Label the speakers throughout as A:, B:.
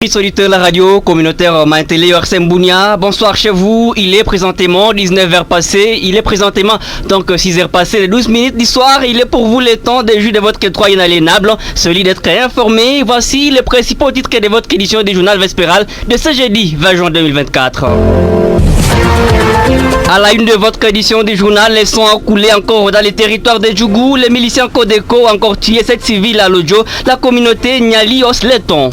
A: auditrices, auditeurs de la radio communautaire Maintélé Orsem Bounia. Bonsoir chez vous. Il est présentement 19h passé. Il est présentement donc 6h passé les 12 minutes d'histoire. Il est pour vous le temps de jouir de votre droit inaliénable, celui d'être informé. Voici les principaux titres de votre édition du journal Vespéral de ce jeudi 20 juin 2024. À la une de votre édition du journal, les sons ont coulé encore dans les territoires de Djougou. Les miliciens Codeco ont encore tué 7 civils à Lodjo. La communauté Niali Osleton.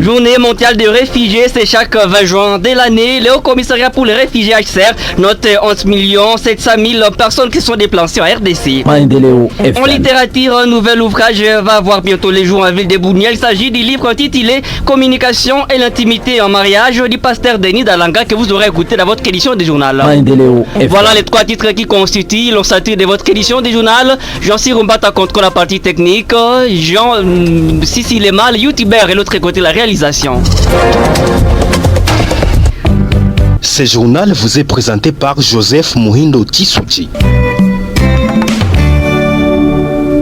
A: Journée mondiale des réfugiés, c'est chaque 20 juin de l'année. Le Haut Commissariat pour les réfugiés HCR note 11 700 000 personnes qui sont déplacées en RDC. En littérature, un nouvel ouvrage va avoir bientôt les jours en ville de Bounia. Il s'agit du livre intitulé Communication et l'intimité en mariage du pasteur Denis Dalanga que vous aurez écouté dans votre édition du journal. Voilà les 3 titres qui constituent l'ossature de votre édition du journal. Jean-Cyr Rumbata contre la partie technique, Jean Sissi Lema, le youtubeur et l'autre côté la réalisation.
B: Ce journal vous est présenté par Joseph Muhindo Tissouti.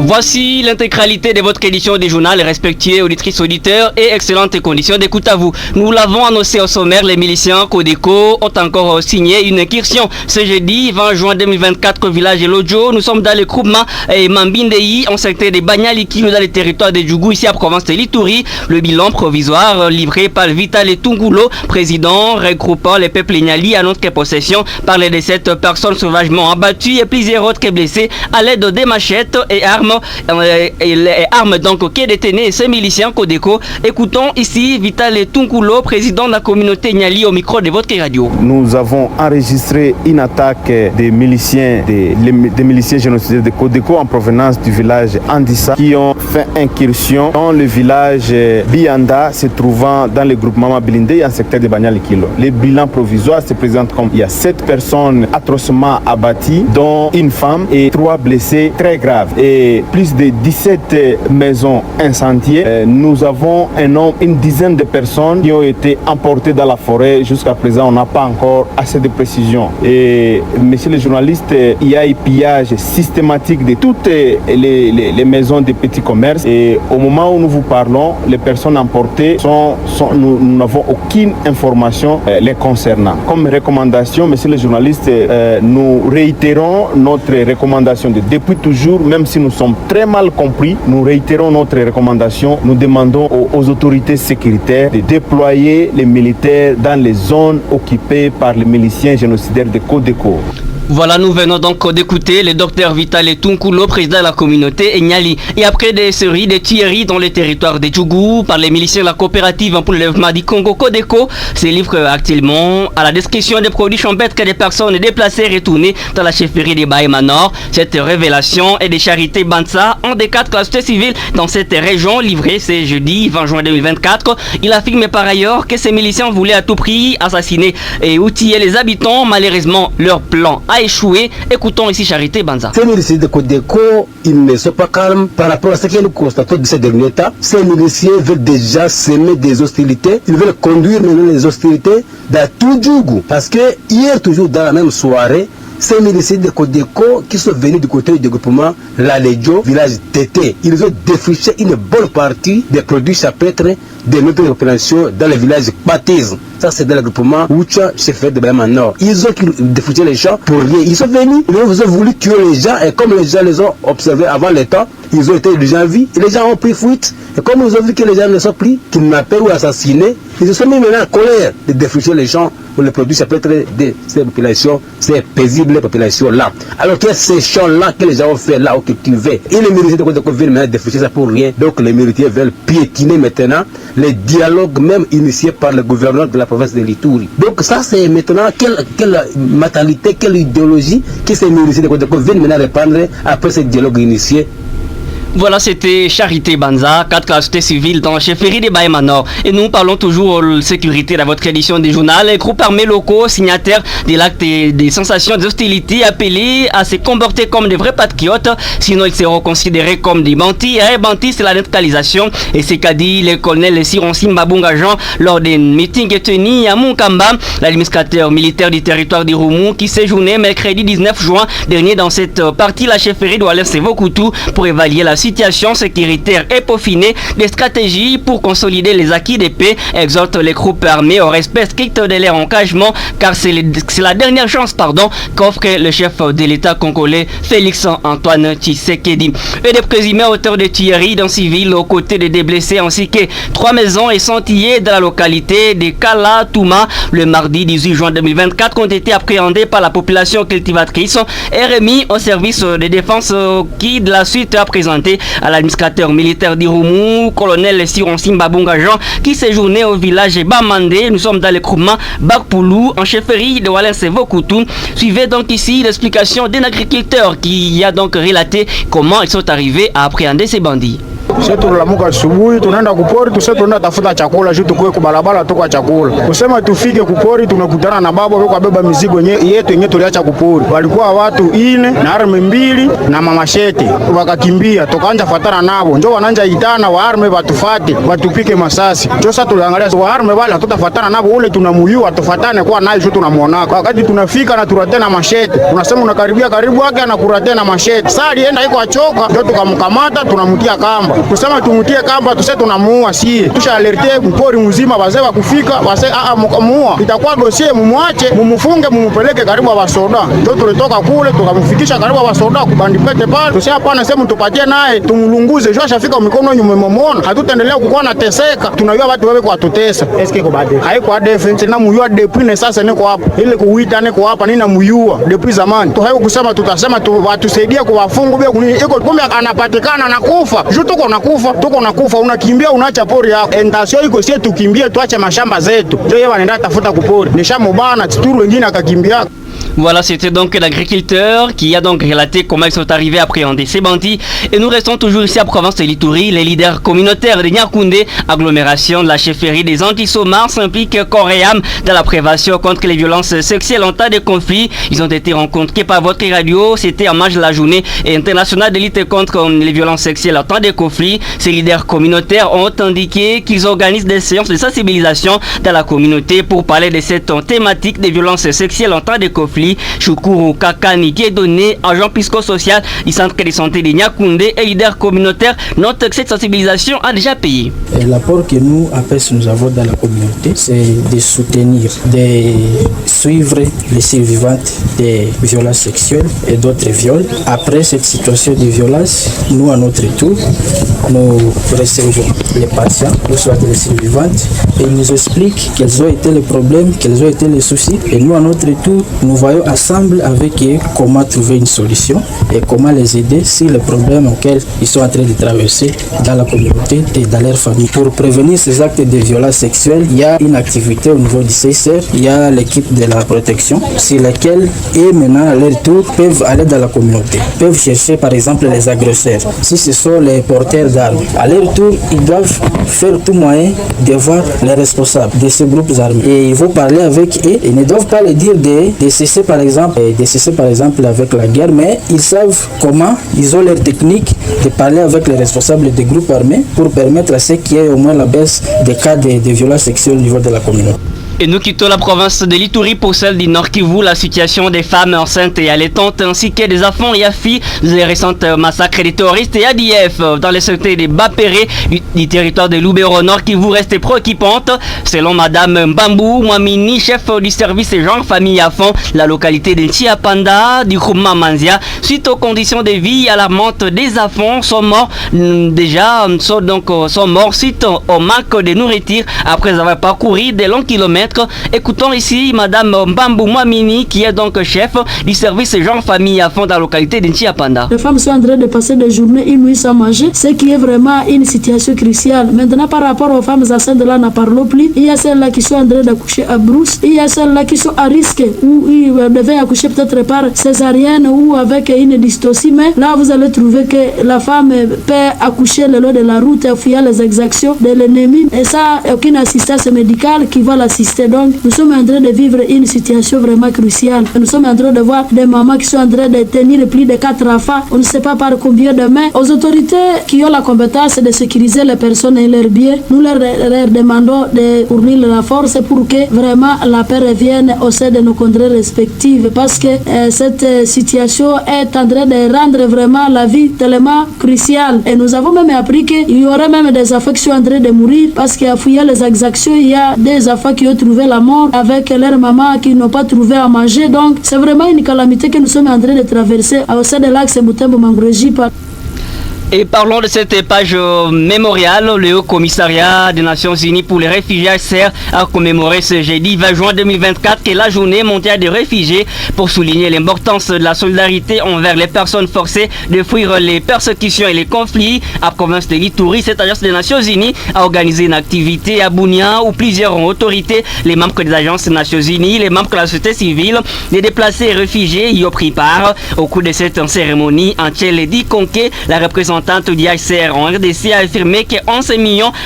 A: Voici l'intégralité de votre édition du journal, respectueux auditrices, auditeurs et excellentes conditions d'écoute à vous. Nous l'avons annoncé au sommaire, les miliciens Codeco ont encore signé une incursion ce jeudi 20 juin 2024 au village de Lodjo. Nous sommes dans le groupement Mambindei, en secteur de Banyaliki, dans les territoires de Djougou, ici à province de Lituri. Le bilan provisoire livré par Vital Tungulo, président regroupant les peuples Niali, annonce que possession par les 17 personnes sauvagement abattues et plusieurs autres blessés à l'aide de machettes et armes. Les armes donc qui détenaient ces miliciens Codeco. Écoutons ici Vital Tungulo, président de la communauté Niali, au micro de votre radio.
C: Nous avons enregistré une attaque des miliciens génocidaires de Codeco en provenance du village Andissa qui ont fait incursion dans le village Bianda se trouvant dans le groupement Mabilindé en secteur de Banyalikilo. Le bilan provisoire se présente comme il y a 7 personnes atrocement abattues, dont une femme et 3 blessés très graves. Et plus de 17 maisons incendiées. Nous avons une dizaine de personnes qui ont été emportées dans la forêt. Jusqu'à présent, on n'a pas encore assez de précision. Et messieurs les journalistes, il y a un pillage systématique de toutes les maisons de petits commerces. Et au moment où nous vous parlons, les personnes emportées nous n'avons aucune information les concernant. Comme recommandation, messieurs les journalistes, nous réitérons notre recommandation depuis toujours, même si nous sommes très mal compris, nous réitérons notre recommandation. Nous demandons aux autorités sécuritaires de déployer les militaires dans les zones occupées par les miliciens génocidaires de Codeco.
A: Voilà, nous venons donc d'écouter le docteur Vital Tungulo, président de la communauté Niali. Et après des séries de tueries dans les territoires de Djougou par les miliciens de la coopérative pour le développement du Congo Codeco, se livre actuellement à la description des produits champêtres que des personnes déplacées retournées dans la chefferie des Bahema Nord. Cette révélation est de Charité Bansa, un des 4 classes civiles dans cette région, livrée ce jeudi 20 juin 2024. Il affirme par ailleurs que ces miliciens voulaient à tout prix assassiner et outiller les habitants. Malheureusement, leur plan a échoué. Écoutons ici Charité Banza.
D: Ces miliciens de Codeco, ils ne sont pas calmes par rapport à ce que nous constatons de ces derniers temps. Ces miliciens veulent déjà semer des hostilités. Ils veulent conduire maintenant les hostilités dans tout Djougou. Parce que hier, toujours dans la même soirée, ces miliciens de Codeco qui sont venus du côté du groupement La Legio, village Tété, ils ont défriché une bonne partie des produits champêtres de notre population dans le village Baptise. Ça, c'est dans le groupement Oucha, chef de Bahema Nord. Ils ont défriché les gens pour rien. Ils sont venus, ils ont voulu tuer les gens, et comme les gens les ont observés avant le temps, ils ont été déjà vus, et les gens ont pris fuite. Et comme ils ont vu que les gens ne sont pris, kidnappés ou assassinés, ils se sont mis maintenant en colère de défricher les gens pour les produits champêtres de ces populations, ces paisibles populations-là. Alors que ces champs-là que les gens ont fait là, ont cultivé, et les militaires de Codeco viennent maintenant défricher ça pour rien. Donc les militaires veulent piétiner maintenant les dialogues même initiés par le gouverneur de la province de Lituri. Donc ça c'est maintenant quelle mentalité, quelle idéologie que ces militaires de Codeco viennent maintenant répandre après ce dialogue initié.
A: Voilà, c'était Charité Banza, 4 classes civiles dans la chefferie des Bahema Nord. Et nous parlons toujours de sécurité dans votre édition du journal. Les groupes armés locaux, signataires de l'acte des sensations d'hostilité, appelés à se comporter comme des vrais patriotes, sinon ils seront considérés comme des bandits. Et bandits, c'est la neutralisation. Et c'est qu'a dit le colonel Sironsi Mbabunga Jean lors d'un meeting tenu à Munkamba, l'administrateur militaire du territoire d'Irumu, qui séjournait mercredi 19 juin dernier dans cette partie, la chefferie de Waler Sevo Koutou, pour évaluer la situation situation sécuritaire et peaufiner des stratégies pour consolider les acquis de paix, exhorte les groupes armés au respect strict de leur engagement, car c'est la dernière chance qu'offre le chef de l'État congolais Félix Antoine Tshisekedi. Et des présumés auteurs de tueries d'un civil aux côtés de des blessés ainsi que 3 maisons échantillées de la localité de Kalatouma le mardi 18 juin 2024 ont été appréhendés par la population cultivatrice et remis au service de défense qui de la suite a présenté à l'administrateur militaire d'Irumu, colonel Sironsi Mbabunga Jean, qui séjournait au village Bamandé. Nous sommes dans le groupement Bakpoulou en chefferie de Walensevokoutou. Suivez donc ici l'explication d'un agriculteur qui a donc relaté comment ils sont arrivés à appréhender ces bandits.
E: Sisi tunalamuka asubuhi tunaenda kupori, tunaenda tafuta chakula juu tukue kwa barabara toka chakula. Kusema tufike kupori tunakutana na baba wako beba mizigo yetu yenyewe tuliacha kupori. Walikuwa watu 4 na arme 2 na mamashete. Wakakimbia, tukaanza fatana nabo. Njoo wananja itana wa arme watufate, watupike masasi. Njoo sasa tuliangalia wa arme wale hatutafatana nabo, ule tunamuyua tufatane kwa naye juu tunamuona. Wakati tunafika na turate na mashete. Unasema unakaribia karibu yake anakurate na mashete. Sasa alienda iko achoka, ndio tukamkamata tunamtia kamba. Kusema tumutie kamba tuse tunamuua sie. Tusha alerte mpori mzima wazee wa kufika, wase mkamuua. Itakuwa dossier mumwache, mumufunge, mumupeleke karibu wa soda. Ndio tulitoka kule tukamfikisha karibu wa soda kubandipete pale. Tusia hapana sema tupatie naye, tumulunguze. Jo ashafika mikono nyuma mmemona. Hatutaendelea kukuwa na teseka. Tunajua watu wewe kwa tutesa. Eske ko bade. Haiko defense na muyua depuis ne sasa niko hapa. Ile kuita niko hapa nina muyua depuis zamani. Tu hayo kusema tutasema watusaidia kuwafunga bila kunini. Iko kumbe anapatikana na kufa. Jo tuko na kufa unakimbia unaacha pori yako. Entasio iko sie tukimbie tuache mashamba zetu. Ndio yeye anaenda tafuta kupori. Nishamubana tituru wengine akakimbia.
A: Voilà, c'était donc l'agriculteur qui a donc relaté comment ils sont arrivés à appréhender ces bandits. Et nous restons toujours ici à Province de l'Ituri. Les leaders communautaires de Nyakoundé, agglomération de la chefferie des Antisomars, s'impliquent corps et âme dans la prévention contre les violences sexuelles en temps de conflit. Ils ont été rencontrés par votre radio. C'était en marge de la journée internationale de lutte contre les violences sexuelles en temps de conflit. Ces leaders communautaires ont indiqué qu'ils organisent des séances de sensibilisation dans la communauté pour parler de cette thématique des violences sexuelles en temps de conflit. Shukuru Kakani, qui est donné agent psychosocial du centre de santé de Nyakoundé et leader communautaire, note que cette sensibilisation a déjà payé.
F: L'apport que nous, APES, nous avons dans la communauté, c'est de soutenir, de suivre les survivantes des violences sexuelles et d'autres viols. Après cette situation de violence, nous, à notre tour, nous recevons les patients, ou soit les survivantes, et ils nous expliquent quels ont été les problèmes, quels ont été les soucis. Et nous, à notre tour, nous voyons ensemble avec eux comment trouver une solution et comment les aider sur les problèmes auxquels ils sont en train de traverser dans la communauté et dans leur famille. Pour prévenir ces actes de violence sexuelle, il y a une activité au niveau du CSR, il y a l'équipe de la protection sur laquelle eux maintenant à leur tour peuvent aller dans la communauté, peuvent chercher par exemple les agresseurs. Si ce sont les porteurs d'armes, à leur tour ils doivent faire tout moyen de voir les responsables de ces groupes armés et ils vont parler avec eux. Ils ne doivent pas les dire de cesser par exemple avec la guerre, mais ils savent comment, ils ont leur technique de parler avec les responsables des groupes armés pour permettre à ceux qui aient au moins la baisse des cas de violences sexuelles au niveau de la communauté.
A: Et nous quittons la province de l'Ituri pour celle du Nord Kivu. La situation des femmes enceintes et allaitantes ainsi que des enfants et filles, les récents massacres des terroristes et ADF dans les secteurs de Bapéré du territoire de Lubero Nord Kivu reste préoccupante. Selon Madame Mbambou Mwamini, chef du service genre famille à fond, la localité de Nchiapanda du groupement Manzia, suite aux conditions de vie alarmantes des enfants sont morts sont morts suite au manque de nourriture après avoir parcouru de longs kilomètres. Écoutons ici Madame Mbambou Mwamini qui est donc chef du service genre famille à fond dans la localité de Nchiapanda.
G: Les femmes sont en train de passer des journées inouïes sans manger, ce qui est vraiment une situation cruciale. Maintenant par rapport aux femmes enceintes, là n'en parlons plus. Il y a celles-là qui sont en train d'accoucher à brousse, il y a celles-là qui sont à risque où ils devaient accoucher peut-être par césarienne ou avec une dystocie, mais là vous allez trouver que la femme peut accoucher le long de la route et fuir les exactions de l'ennemi et ça aucune assistance médicale qui va l'assister. existé. Donc, nous sommes en train de vivre une situation vraiment cruciale. Nous sommes en train de voir des mamans qui sont en train de tenir plus de 4 enfants. On ne sait pas par combien de mains. Aux autorités qui ont la compétence de sécuriser les personnes et leurs biens, nous leur demandons de fournir la force pour que vraiment la paix revienne au sein de nos contrées respectives. Parce que cette situation est en train de rendre vraiment la vie tellement cruciale. Et nous avons même appris qu'il y aurait même des enfants qui sont en train de mourir parce qu'il y a fouillé les exactions. Il y a des enfants qui ont trouvé la mort avec leur maman qui n'ont pas trouvé à manger. Donc c'est vraiment une calamité que nous sommes en train de traverser au sein de l'axe Butembo-Mangroji.
A: Et parlons de cette page mémoriale. Le Haut Commissariat des Nations Unies pour les réfugiés HCR a commémoré ce jeudi 20 juin 2024 qui est la journée mondiale des réfugiés pour souligner l'importance de la solidarité envers les personnes forcées de fuir les persécutions et les conflits. À province de l'Ituri, cette agence des Nations Unies a organisé une activité à Bunia où plusieurs autorités, les membres des agences des Nations Unies, les membres de la société civile, les déplacés et réfugiés y ont pris part. Au cours de cette cérémonie, Antiel Dikonke, la représentante du HCR en RDC, a affirmé que 11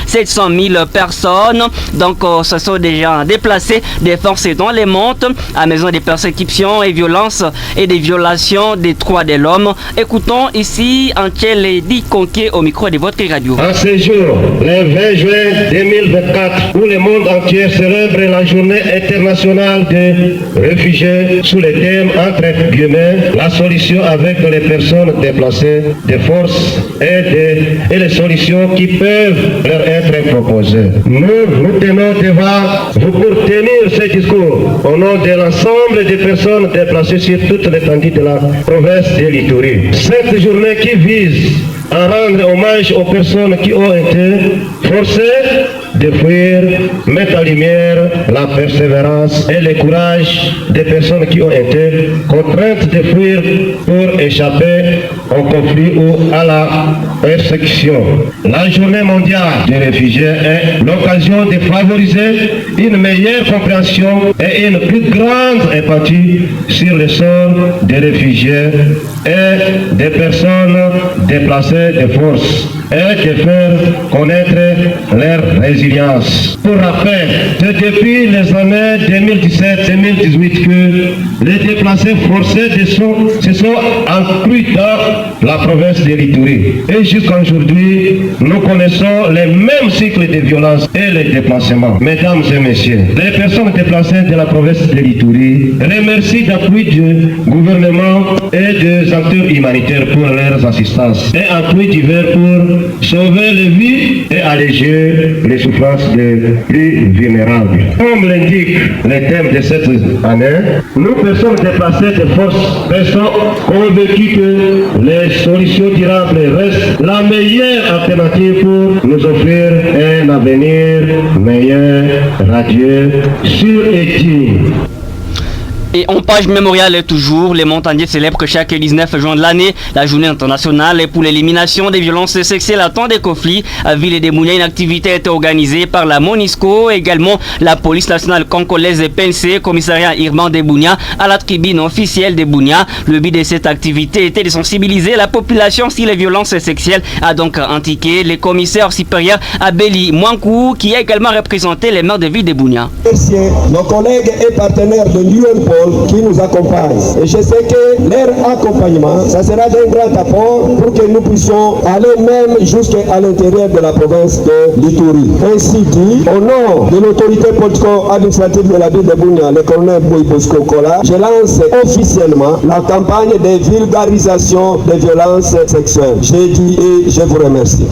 A: 700 000 personnes donc se sont déjà déplacées des forces dans les montes à raison des persécutions et violences et des violations des droits de l'homme. Écoutons ici Antiel Dikonke au micro de votre radio.
H: En ce jour, le 20 juin 2024, où le monde entier célèbre la journée internationale des réfugiés sous le thème entre guillemets la solution avec les personnes déplacées des forces et les solutions qui peuvent leur être proposées. Nous tenons devant vous pour tenir ce discours au nom de l'ensemble des personnes déplacées sur toute l'étendue de la province de l'Ituri. Cette journée qui vise à rendre hommage aux personnes qui ont été forcées de fuir, met en lumière la persévérance et le courage des personnes qui ont été contraintes de fuir pour échapper au conflit ou à la persécution. La journée mondiale des réfugiés est l'occasion de favoriser une meilleure compréhension et une plus grande empathie sur le sort des réfugiés et des personnes déplacées de force et de faire connaître leur résilience. Pour rappel, c'est depuis les années 2017-2018 que les déplacés forcés se sont inclus dans la province de l'Ituri. Et jusqu'à aujourd'hui, nous connaissons les mêmes cycles de violence et les déplacements. Mesdames et messieurs, les personnes déplacées de la province de l'Ituri remercient d'appui du gouvernement et des acteurs humanitaires pour leur assistance et appui divers pour sauver les vies et alléger les souffrances des plus vulnérables. Comme l'indique le thème de cette année, nous, personnes déplacées de force, restons convaincus que les solutions durables restent la meilleure alternative pour nous offrir un avenir meilleur, radieux, sûr et digne.
A: Et en page mémoriale toujours, les montagnais célèbrent chaque 19 juin de l'année la journée internationale pour l'élimination des violences sexuelles à temps des conflits. À Ville de Bunia, une activité a été organisée par la MONUSCO, également la police nationale congolaise PNC, commissariat urbain de Bunia, à la tribune officielle de Bunia. Le but de cette activité était de sensibiliser la population sur les violences sexuelles, a donc indiqué le commissaire supérieur Abeli Mwankou, qui a également représenté les maires de Ville de Bunia.
I: Merci nos collègues et partenaires de l'UNPOL qui nous accompagnent. Et je sais que leur accompagnement, ça sera d'un grand apport pour que nous puissions aller même jusqu'à l'intérieur de la province de l'Ituri. Ainsi dit, au nom de l'autorité politico-administrative de la ville de Bunia, le colonel Boy Bosco Kola, je lance officiellement la campagne de vulgarisation des violences sexuelles. J'ai dit et je vous remercie.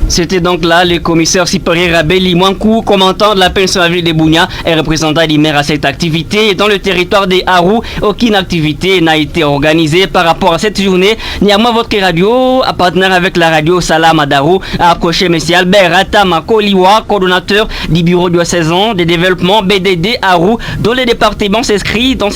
A: C'était donc là le commissaire supérieur Abeli Mwankou, commentant de la pension à la ville de Bunia et représentant du maire à cette activité. Et dans le territoire des Haru, aucune activité n'a été organisée par rapport à cette journée. Néanmoins, votre radio, à partenaire avec la radio Salam Adaru, a approché M. Albert Atamakoliwa, coordonnateur du bureau de saison de développement BDD Haru, dont le département s'inscrit dans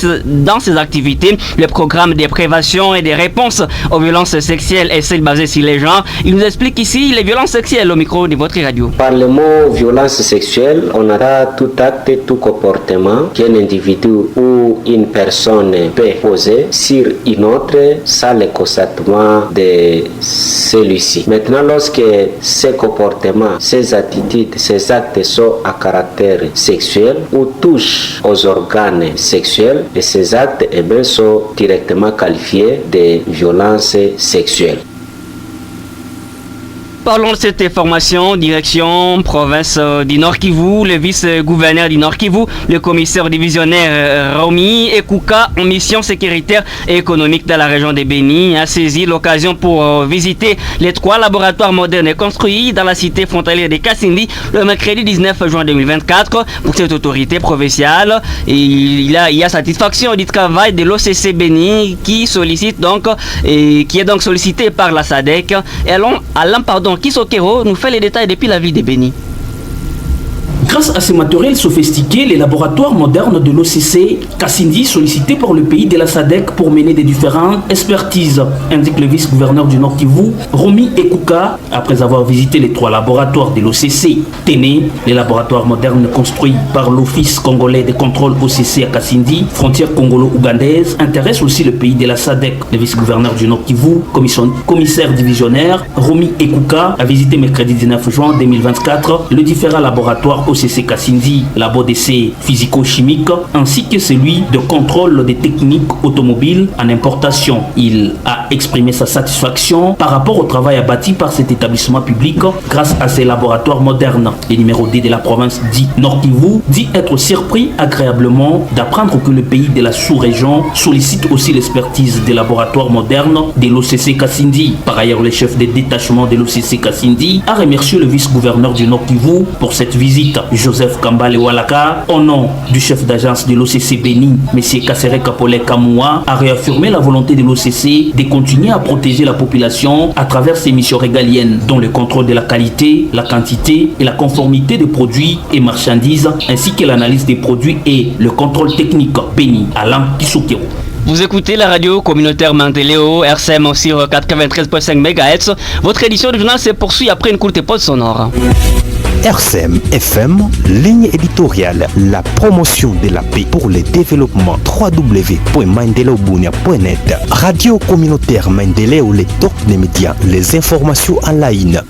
A: ces activités. Le programme de prévention et de réponse aux violences sexuelles est celle basée sur les genres. Il nous explique ici les violences sexuelle au micro de votre radio.
J: Par le mot violence sexuelle, on a tout acte, tout comportement qu'un individu ou une personne peut poser sur une autre sans le consentement de celui-ci. Maintenant, lorsque ces comportements, ces attitudes, ces actes sont à caractère sexuel ou touchent aux organes sexuels, et ces actes sont directement qualifiés de violences sexuelles.
A: Parlons de cette information, direction province du Nord Kivu, le vice-gouverneur du Nord Kivu, le commissaire divisionnaire Romi Ekuka en mission sécuritaire et économique dans la région de Béni a saisi l'occasion pour visiter les 3 laboratoires modernes construits dans la cité frontalière de Kassindi le mercredi 19 juin 2024 pour cette autorité provinciale. Et il y a satisfaction du travail de l'OCC Béni qui sollicite donc et qui est donc sollicité par la SADC. Et Alain Kisokero nous fait les détails depuis la ville de Béni.
K: Grâce à ces matériels sophistiqués, les laboratoires modernes de l'OCC Kassindi sollicités par le pays de la SADC pour mener des différentes expertises, indique le vice-gouverneur du Nord Kivu, Romi Ekuka, après avoir visité les 3 laboratoires de l'OCC. Téné, les laboratoires modernes construits par l'Office congolais de contrôle OCC à Kassindi, frontière congolo-ougandaise, intéressent aussi le pays de la SADC. Le vice-gouverneur du Nord Kivu, commissaire divisionnaire, Romi Ekuka, a visité mercredi 19 juin 2024 le différent laboratoire OCC Kassindi, labo d'essai physico-chimique, ainsi que celui de contrôle des techniques automobiles en importation. Il a exprimé sa satisfaction par rapport au travail abattu par cet établissement public grâce à ces laboratoires modernes. Le numéro D de la province dit Nord Kivu dit être surpris agréablement d'apprendre que le pays de la sous-région sollicite aussi l'expertise des laboratoires modernes de l'OCC Kassindi. Par ailleurs, le chef de détachement de l'OCC Kassindi a remercié le vice-gouverneur du Nord Kivu pour cette visite. Joseph Kambale Walaka, au nom du chef d'agence de l'OCC Béni, M. Kassere Kapole Kamoua, a réaffirmé la volonté de l'OCC de continuer à protéger la population à travers ses missions régaliennes, dont le contrôle de la qualité, la quantité et la conformité des produits et marchandises, ainsi que l'analyse des produits et le contrôle technique. Béni, Alain Kisokero.
A: Vous écoutez la radio communautaire Mandeléo, RCM sur 93.5 MHz. Votre édition du journal se poursuit après une courte pause sonore.
L: RCM FM, ligne éditoriale, la promotion de la paix pour le développement. www.mandeleobunia.net. Radio communautaire Mandeleo, les top des médias, les informations en ligne.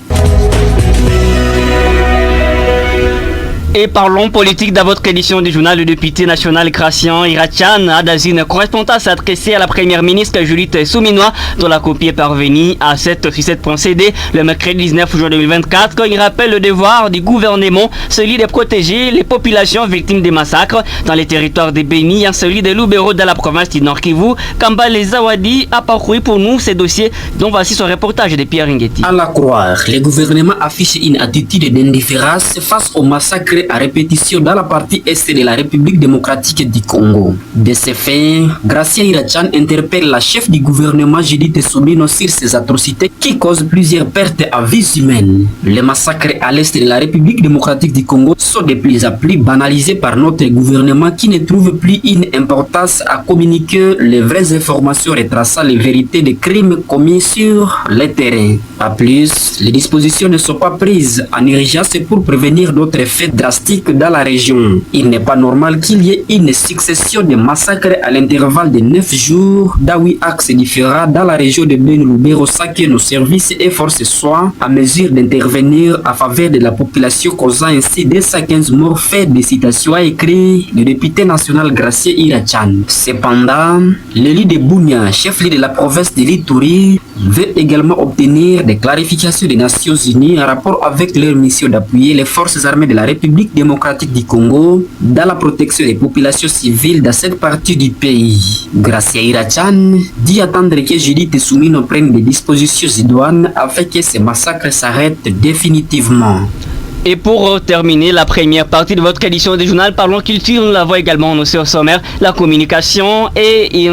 A: Et parlons politique dans votre édition du journal. Le député national Christian Irachan Adazine, correspondant, s'est adressé à la première ministre Judith Souminois, dont la copie est parvenue à cette CD le mercredi 19 juin 2024. Il rappelle le devoir du gouvernement, celui de protéger les populations victimes des massacres dans les territoires de Béni, et celui de Lubero dans la province du Nord Kivu. Kambale Zawadi a parcouru pour nous ces dossiers, dont voici son reportage de Pierre Ngeti.
M: À la croire, le gouvernement affiche une attitude d'indifférence face au massacre à répétition dans la partie est de la République démocratique du Congo. De ce fait, Gracien Irachan interpelle la chef du gouvernement Judith Soumino sur ces atrocités qui causent plusieurs pertes à vies humaines. Les massacres à l'est de la République démocratique du Congo sont de plus en plus banalisés par notre gouvernement qui ne trouve plus une importance à communiquer les vraies informations retraçant les vérités des crimes commis sur le terrain. Pas plus, les dispositions ne sont pas prises en urgence pour prévenir d'autres faits drastiques dans la région. Il n'est pas normal qu'il y ait une succession de massacres à l'intervalle de 9 jours dans 8 axes différents dans la région de Béni-Lubero sans que nos services et forces soient à mesure d'intervenir à faveur de la population, causant ainsi 215 morts. Fait des citations a écrit le député national Gracien Irachan. Cependant, l'élu de Bunia, chef-lieu de la province de l'Ituri, veut également obtenir des clarifications des Nations Unies en rapport avec leur mission d'appuyer les forces armées de la République démocratique du Congo dans la protection des populations civiles dans cette partie du pays. Gracien Irachan dit attendre que Judith Soumino prenne des dispositions idoines afin que ces massacres s'arrêtent définitivement.
A: Et pour terminer la première partie de votre édition du journal, parlons culture. Nous l'avons également annoncé au sommaire. La communication et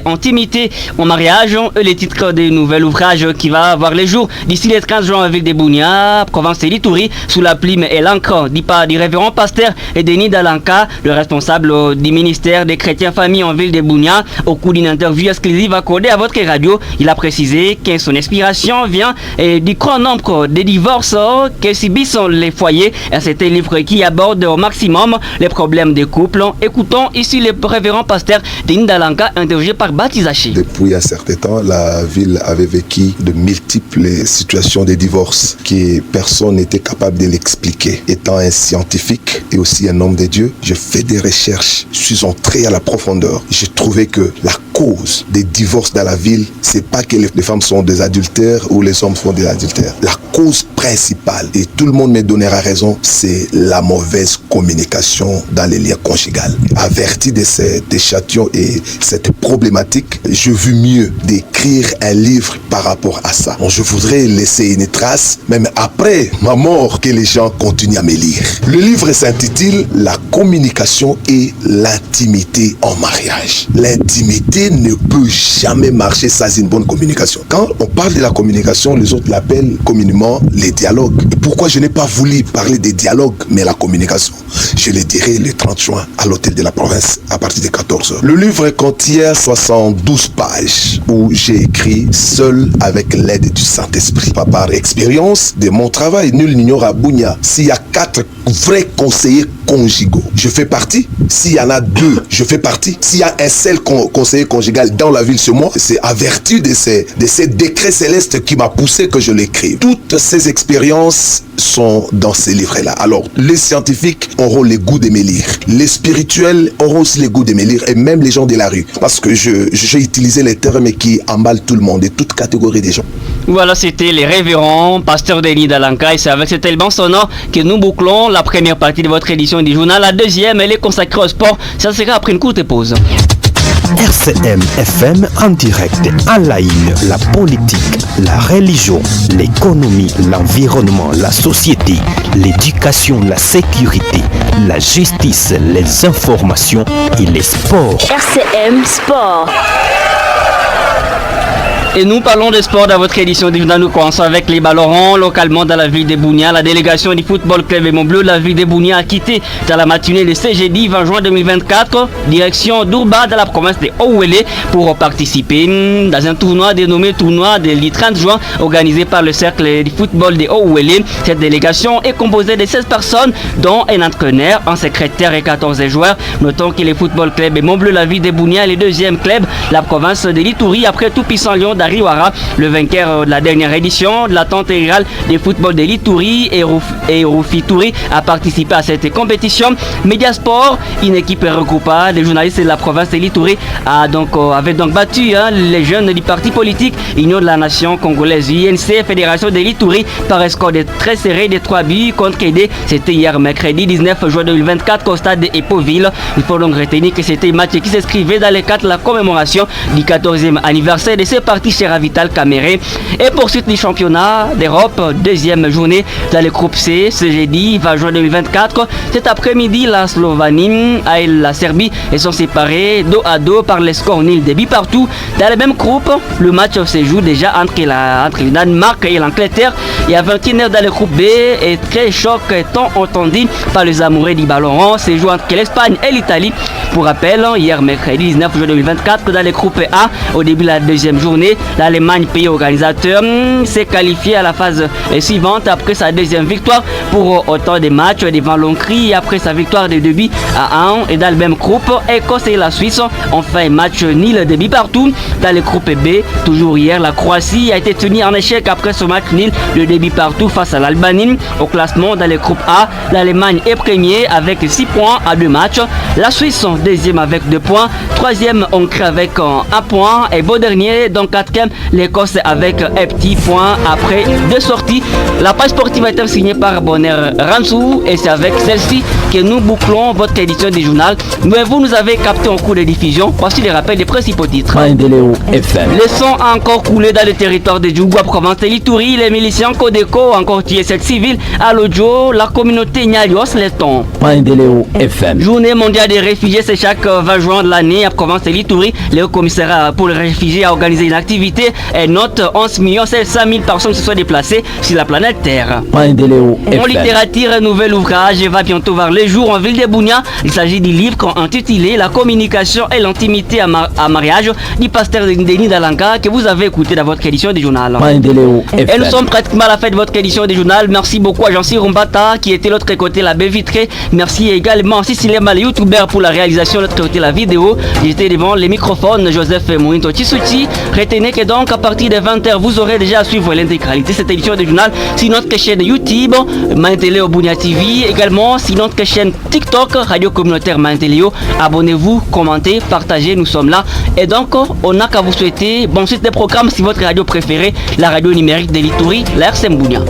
A: intimité en mariage, les titres des nouvel ouvrage qui va avoir les jours d'ici les 15 juin avec des Bounia, province de l'Ituri, sous la plume et l'encre du révérend pasteur Denis Dalanka, le responsable du ministère des chrétiens familles en ville de Bounia. Au cours d'une interview exclusive accordée à votre radio, il a précisé que son inspiration vient du grand nombre de divorces que subissent les foyers. C'est un livre qui aborde au maximum les problèmes des couples. Écoutons ici le révérend pasteur Denis Dalanka, interrogé par Baptizachi.
N: Depuis un certain temps, la ville avait vécu de multiples situations de divorce que personne n'était capable de l'expliquer. Étant un scientifique et aussi un homme de Dieu, je fais des recherches, je suis entré à la profondeur. J'ai trouvé que la cause des divorces dans la ville, c'est pas que les femmes sont des adultères ou les hommes sont des adultères. La cause principale, et tout le monde me donnera raison, c'est la mauvaise communication dans les liens conjugaux. Averti de ces échantillons et cette problématique, je veux mieux d'écrire un livre par rapport à ça. Donc, je voudrais laisser une trace, même après ma mort, que les gens continuent à me lire. Le livre s'intitule « La communication et l'intimité en mariage ». L'intimité ne peut jamais marcher sans une bonne communication. Quand on parle de la communication, les autres l'appellent communément les dialogues. Et pourquoi je n'ai pas voulu parler des dialogues, mais la communication? Je le dirai le 30 juin à l'hôtel de la province à partir de 14h. Le livre contient 72 pages où j'ai écrit seul avec l'aide du Saint-Esprit. Par expérience de mon travail, nul n'ignore à Bounia. S'il y a 4 vrais conseillers conjugaux, je fais partie. S'il y en a 2, je fais partie. S'il y a un seul conseiller conjugal dans la ville, c'est moi. C'est à vertu de ces décrets célestes qui m'a poussé que je l'écrive. Toutes ces expériences sont dans ces livres-là. Alors, les scientifiques auront le goût de me lire. Les spirituels auront aussi le goût de me lire, et même les gens de la rue. Parce que j'ai utilisé les termes qui emballent tout le monde et toute catégorie des gens.
A: Voilà, c'était les révérends pasteur Denis Dalanka, et c'est avec cet élément sonore que nous bouclons la première partie de votre édition du journal. La deuxième, elle est consacrée au sport. Ça sera après une courte pause.
L: RCM FM en direct, en ligne, la politique, la religion, l'économie, l'environnement, la société, l'éducation, la sécurité, la justice, les informations et les sports.
O: RCM Sport.
A: Et nous parlons de sport dans votre édition du journal. Nous commençons avec les ballons ronds. Localement dans la ville de Bounia, la délégation du football club Aimant Bleu, la ville de Bounia, a quitté dans la matinée le CGD 20 juin 2024, direction d'Ourba dans la province de Ouélé pour participer dans un tournoi dénommé tournoi de le 30 juin organisé par le cercle du football de Ouélé. Cette délégation est composée de 16 personnes, dont un entraîneur, un secrétaire et 14 joueurs. Notons que le football club Aimant Bleu, la ville de Bounia, est le deuxième club, la province de l'Ituri, après tout puissant Lyon d'Ariwara, le vainqueur de la dernière édition de la tente rurale des football de l'Ituri et Rufi Touri a participé à cette compétition. Mediasport, une équipe regroupée des journalistes de la province de l'Ituri, avait donc battu les jeunes du parti politique Union de la Nation Congolaise, UNC, Fédération de l'Ituri, par un score de très serré de 3 buts contre KD. C'était hier mercredi 19 juin 2024 au stade d'Epoville. Il faut donc retenir que c'était un match qui s'inscrivait dans le cadre de la commémoration du 14e anniversaire de ce parti chez Ravital Caméré. Et poursuite du championnat d'Europe, deuxième journée dans le groupe C, ce jeudi 20 juin 2024. Cet après-midi, la Slovanie et la Serbie sont séparés dos à dos par les scores nuls de buts partout. Dans le même groupe, le match se joue déjà entre le Danemark et l'Angleterre. Et à 21h dans le groupe B, et très choc tant entendu par les amoureux du ballon rond, se joue entre l'Espagne et l'Italie. Pour rappel, hier mercredi 19 juin 2024, dans le groupe A, au début de la deuxième journée, l'Allemagne, pays organisateur, s'est qualifiée à la phase suivante après sa deuxième victoire pour autant de matchs devant l'Hongrie, après sa victoire de 2 buts à 1. Et dans le même groupe, Écosse et la Suisse ont fait un match nul de buts partout. Dans le groupe B, toujours hier, la Croatie a été tenue en échec après ce match nul de 2 buts partout face à l'Albanie. Au classement, dans le groupe A, l'Allemagne est premier avec 6 points à 2 matchs. La Suisse deuxième avec 2 points. Troisième, Hongrie avec 1 point. Et beau dernier, donc 4 4e, l'Écosse avec un petit point après 2 sorties. La page sportive a été signée par Bonner Ransou et c'est avec celle-ci que nous bouclons votre édition du journal. Mais vous nous avez capté en cours de diffusion. Voici les rappels des principaux titres. Le sang a encore coulé dans le territoire de Djougou à Provence et Lituri. Les miliciens Codeco encore tué 7 civils à l'Ojo. La communauté Nyalios Letton. Journée mondiale des réfugiés, c'est chaque 20 juin de l'année à Provence et Lituri. Le commissariat pour les réfugiés a organisé une activité et note 11 700 000 personnes se sont déplacées sur la planète Terre. En littérature, un nouvel ouvrage va bientôt voir le jour en ville de Bounia. Il s'agit du livre intitulé La communication et l'intimité à mariage du pasteur Denis Dalanga que vous avez écouté dans votre édition du journal. Et nous sommes pratiquement à la fin de votre édition du journal. Merci beaucoup à Jean-Cyr Rumbata qui était de l'autre côté la baie vitrée. Merci également à Cicilema, le youtubeur, pour la réalisation de l'autre côté la vidéo. J'étais devant les microphones, Joseph Mouinto Tissouti. Retenez que donc à partir de 20h, vous aurez déjà à suivre l'intégralité de cette édition du journal sur notre chaîne YouTube, Manteleo Bounia TV, également sur notre chaîne TikTok, Radio Communautaire Manteleo. Abonnez-vous, commentez, partagez, nous sommes là. Et donc, on n'a qu'à vous souhaiter bon suite des programmes sur votre radio préférée, la radio numérique de l'Ituri, la RCM Bounia.